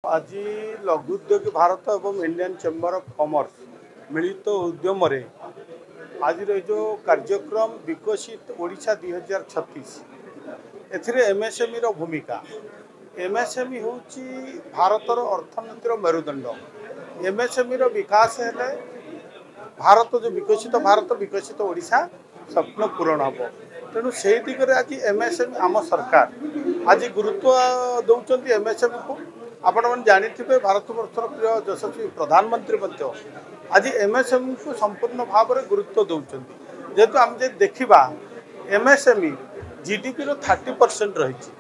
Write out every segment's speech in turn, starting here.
आज लघु उद्योग भारत और इंडियन चेम्बर ऑफ कॉमर्स मिलित उद्यम आज जो कार्यक्रम विकसित ओडिशा 2036 एथिरे एमएसएमई रो भूमिका एमएसएमई हूँ भारतर अर्थनीतिर मेरुदंड। एमएसएमई रो विकास हेले भारत जो विकसित ओडिशा स्वप्न पूरण हम। तेणु से दिगरे आज एमएसएमई आम सरकार आज गुरुत्व दौरान एमएसएमई को आपण मैंने जानी भारत वर्षर प्रिय यशस्वी प्रधानमंत्री आज एमएसएमई को संपूर्ण भाव में गुरुत्व दौरान जेहेतु आम देखा एमएसएमई जीडीपी 30% रही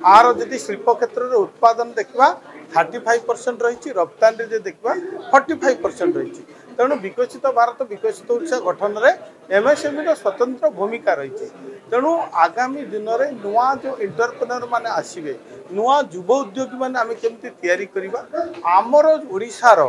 आर जदि शिल्प क्षेत्र में उत्पादन देखा 35% रही रप्तानी देखा 45% रही। तेणु विकसित भारत विकसित ओडिशा गठन में एमएसएमई स्वतंत्र भूमिका रही। तेणु आगामी दिन में नुआ जो एंटरप्रेन्योर माने आसवे नुआ युव उद्योगी मैंने आम केमती तैयारी करवा आमर ओडिशार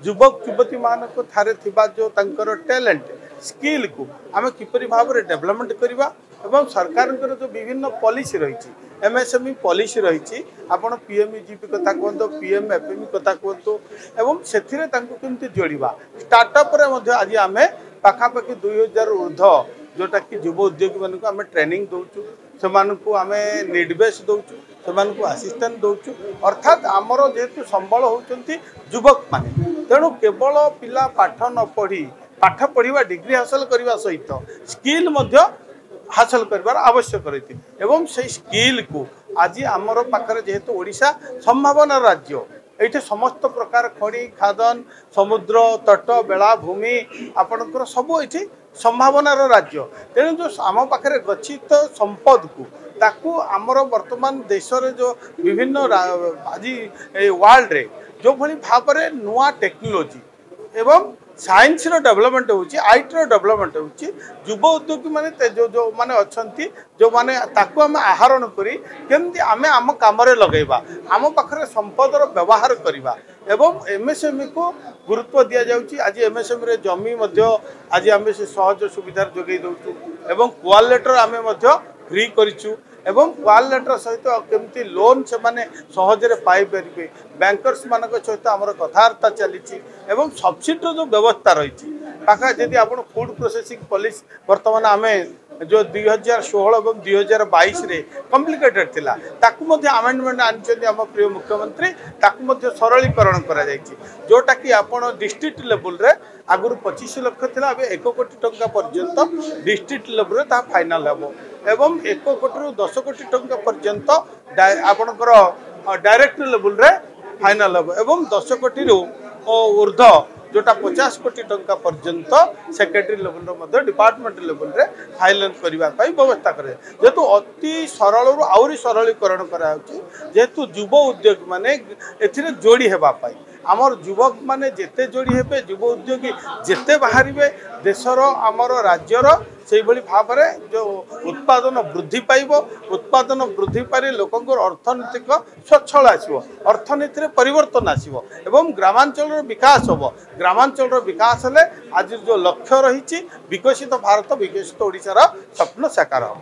युवक युवती मान थारे थिबा जो तंकर टैलेंट स्किल को आम किपरि भाव में डेवलपमेंट करवा एवं सरकार जो विभिन्न पॉलिसी रही एमएसएमई पॉलिसी रही आपण पीएमईजीपी कथा कहतु पीएमएफएमई कथा कहतु एवं से केमती जोड़ा स्टार्टअप आज आम पाखापाखि 2000 ऊर्ध जोटा कि युव उद्योगी मानक आम ट्रेनिंग दौचु से आम नीड बेस दौचु से आसिस्टेंट दौचु अर्थात आमर जेहेतु संबल होती युवक माने। तेणु केवल पिला पाठ न पढ़ी पाठ पढ़ा डिग्री हासिल करने सहित स्किल हासिल कर आवश्यक रही एवं से स्किल को आज आमर पाखरे जेहेतु ओडिशा संभावना राज्य ये समस्त प्रकार खड़ी खादन समुद्र तट बेलाभूमि आपणकर सब ये संभावनार राज्य। तेणु जो आम पाखे गच्छित संपद को ताकू आमर वर्तमान देश रे जो विभिन्न आज वर्ल्ड रे जो भली भाव में नुआ टेक्नोलोजी एवं साइंस रो डेवलपमेंट होची आईटी रो डेवलपमेंट होची युव उद्योगी माने जो माने अछंती जो माने ताकू आम आहरण करी केमती आमे आम काम रे लगेबा आम पाखरे संपदर व्यवहार करवा एवं एमएसएमई को गुरुत्व दिया जाउची। आज एमएसएमई रे जमी मध्य आज आम से सहज सुविधा जोगई दउचु एवं कॉल लेटर आमे मध्य फ्री करिचु एवं कॉल लेटर सहित केमती लोन से माने सहजरे पाई परिबे बैंकर्स मानक सहित आमर कथावार्ता चली एवं सब्सिडी जो व्यवस्था रही पाखा जदि आप फूड प्रोसेसिंग पॉलिसी वर्तमान आम जो 2016 और 2022 रे कॉम्प्लिकेटेड थिला ताकू आमेंडमेंट आनी आम प्रिय मुख्यमंत्री ताकू सरलीकरण करा जोटा कि आपण डिस्ट्रिक्ट लेवल रे आगुरी 25 लाख थिला अब 1 कोटी टंका पर्यंत डिस्ट्रिक्ट लेवल रे ता फाइनल हेबो एवं 1 कोटी रु 10 कोटी टंका पर्यंत आपणकर डायरेक्ट लेवल रे फाइनल हेबो एवं 10 कोटी रु ऊर्ध जोटा 50 कोटी टंका पर्यंत सेक्रेटरी लेवल डिपार्टमेंट लेवल रे फाइनल करने व्यवस्था करे जेहेतु अति सरल रु आउरी सरलीकरण करा जेहेतु युव उद्योग माने एथिरे जोड़ी हेबा पाई आमर युवक माने जेते जोड़ी हेबे युव उद्योगी जेते बाहरिबे देशर आमर राज्यर से भाव में जो उत्पादन वृद्धि पाइब उत्पादन वृद्धि पारे लोकंर अर्थनैतिक स्वच्छल आसो अर्थनीति परिवर्तन आसो एवं ग्रामांचल विकास हम ग्रामांचल विकास हेले आज जो लक्ष्य रही विकसित भारत विकसित ओडिशार स्वप्न साकार हो।